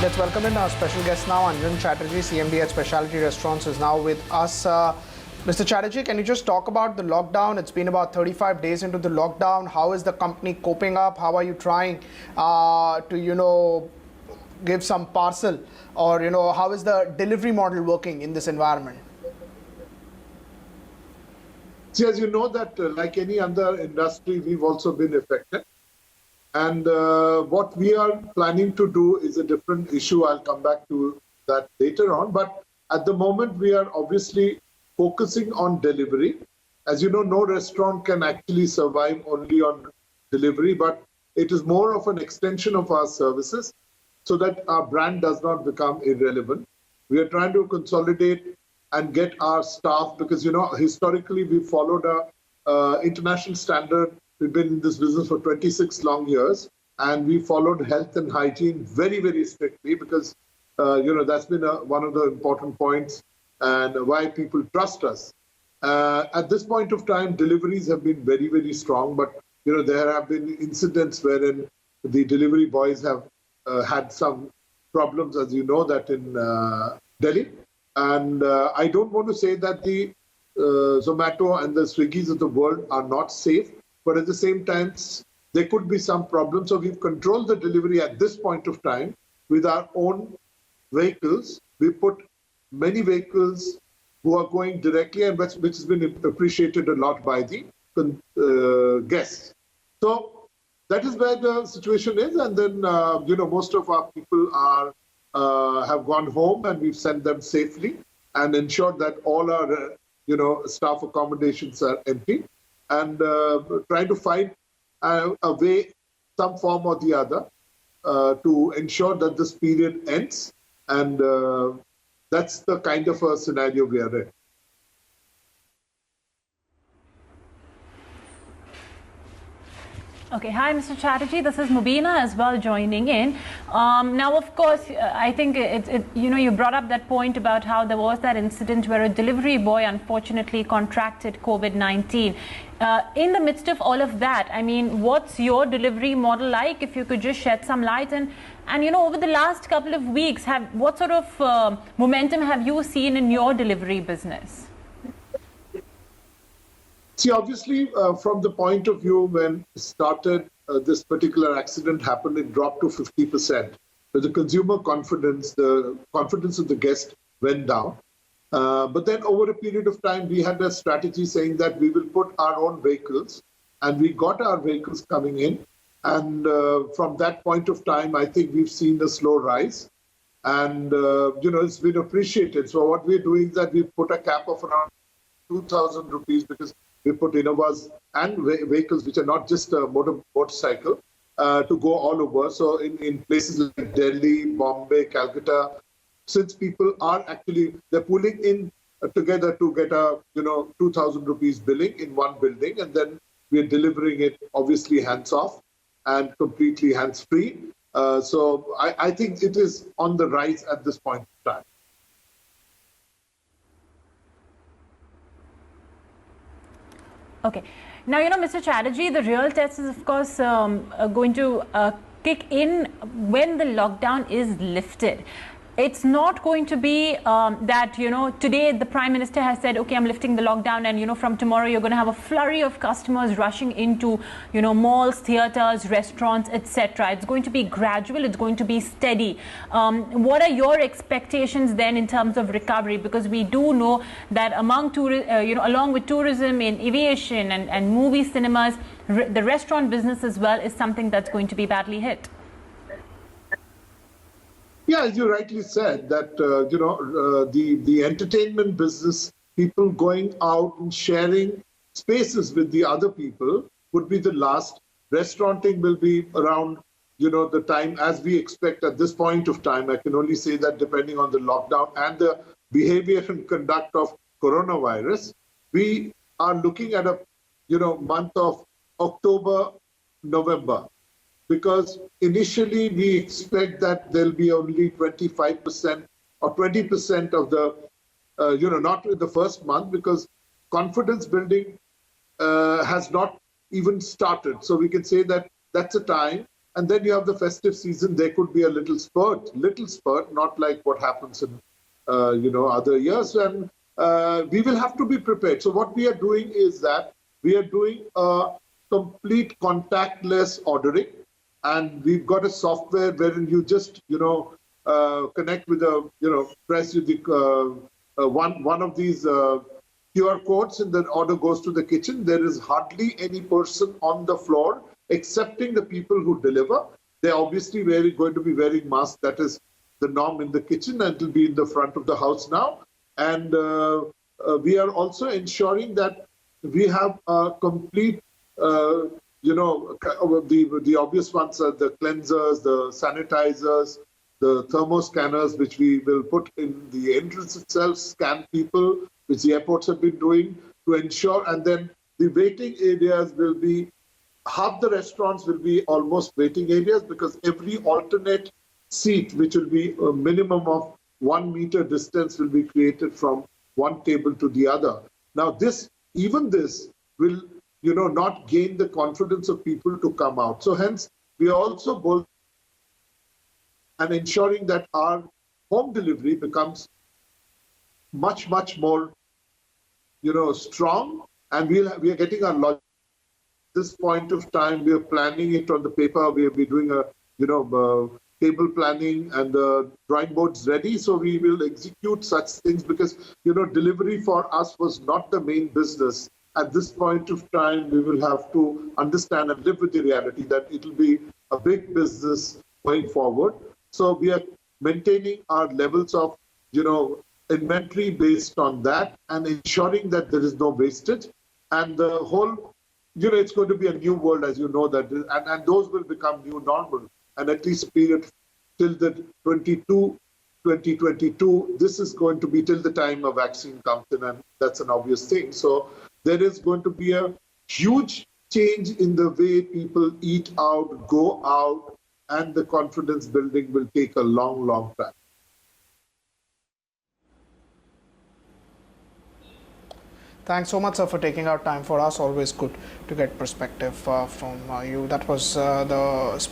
Let's welcome in our special guest now. Anjan Chatterjee, CMD at Speciality Restaurants, is now with us. Mr. Chatterjee, can you just talk about the lockdown? It's been about 35 days into the lockdown. How is the company coping up? How are you trying to, give some parcel? Or, how is the delivery model working in this environment? See, as you know that like any other industry, we've also been affected. And what we are planning to do is a different issue. I'll come back to that later on. But at the moment, we are obviously focusing on delivery. As you know, no restaurant can actually survive only on delivery, but it is more of an extension of our services so that our brand does not become irrelevant. We are trying to consolidate and get our staff because, historically, we followed a international standard. We've been in this business for 26 long years, and we followed health and hygiene very, very strictly because, that's been one of the important points and why people trust us. At this point of time, deliveries have been very, very strong, but, there have been incidents wherein the delivery boys have had some problems, as you know, that in Delhi. And I don't want to say that the Zomato and the Swiggies of the world are not safe. But at the same time, there could be some problems. So we've controlled the delivery at this point of time with our own vehicles. We put many vehicles who are going directly, and which has been appreciated a lot by the guests. So that is where the situation is. And then, most of our people have gone home, and we've sent them safely and ensured that all our, staff accommodations are empty. And trying to find a way, some form or the other, to ensure that this period ends. And that's the kind of a scenario we are in. Okay, hi Mr. Chatterjee, this is Mubina as well joining in. Now, of course, I think you brought up that point about how there was that incident where a delivery boy unfortunately contracted COVID-19. In the midst of all of that, I mean, what's your delivery model like? If you could just shed some light, and over the last couple of weeks, what sort of momentum have you seen in your delivery business? See, obviously, from the point of view when started this particular accident happened, it dropped to 50%. So the consumer confidence, the confidence of the guest went down. But then over a period of time, we had a strategy saying that we will put our own vehicles, and we got our vehicles coming in. And from that point of time, I think we've seen a slow rise. And, it's been appreciated. So what we're doing is that we put a cap of around 2,000 rupees because we put Innovas and vehicles which are not just a motorcycle to go all over. So in places like Delhi, Bombay, Calcutta, since people are actually, they're pooling in together to get a 2,000 rupees billing in one building, and then we're delivering it obviously hands off and completely hands free. So I think it is on the rise at this point in time. Okay. Now, Mr. Chatterjee, the real test is, of course, going to kick in when the lockdown is lifted. It's not going to be that, today the Prime Minister has said, okay, I'm lifting the lockdown, and, from tomorrow you're going to have a flurry of customers rushing into, malls, theaters, restaurants, etc. It's going to be gradual. It's going to be steady. What are your expectations then in terms of recovery? Because we do know that along with tourism in aviation and movie cinemas, the restaurant business as well is something that's going to be badly hit. Yeah, as you rightly said, that, the entertainment business, people going out and sharing spaces with the other people would be the last. Restauranting will be around, the time as we expect at this point of time. I can only say that depending on the lockdown and the behavior and conduct of coronavirus, we are looking at a, month of October, November. Because initially we expect that there'll be only 25% or 20% of the, not in the first month, because confidence building has not even started. So we can say that that's a time And then you have the festive season. There could be a little spurt, not like what happens in other years. And we will have to be prepared. So what we are doing is that we are doing a complete contactless ordering, and we've got a software wherein you just connect with press with the one of these QR codes, and the order goes to the kitchen. There is hardly any person on the floor excepting the people who deliver. They're obviously going to be wearing masks. That is the norm in the kitchen, and it will be in the front of the house now. And we are also ensuring that we have a complete, the obvious ones are the cleansers, the sanitizers, the thermoscanners, which we will put in the entrance itself, scan people, which the airports have been doing to ensure. And then the waiting areas will be, half the restaurants will be almost waiting areas, because every alternate seat, which will be a minimum of 1 meter distance, will be created from one table to the other. Now this will not gain the confidence of people to come out. So hence we are also bold and ensuring that our home delivery becomes much more strong, and we are getting our logic. At this point of time, we are planning it on the paper. We will be doing a table planning, and the drawing boards ready. So we will execute such things, because delivery for us was not the main business. At this point of time, we will have to understand and live with the reality that it will be a big business going forward. So we are maintaining our levels of inventory based on that, and ensuring that there is no wastage. And the whole, it's going to be a new world, as you know, that, and those will become new normal. And at least period till the 2022, this is going to be till the time a vaccine comes in, and that's an obvious thing. So there is going to be a huge change in the way people eat out, go out, and the confidence building will take a long time. Thanks so much, sir, for taking out time for us. Always good to get perspective from you. That was the special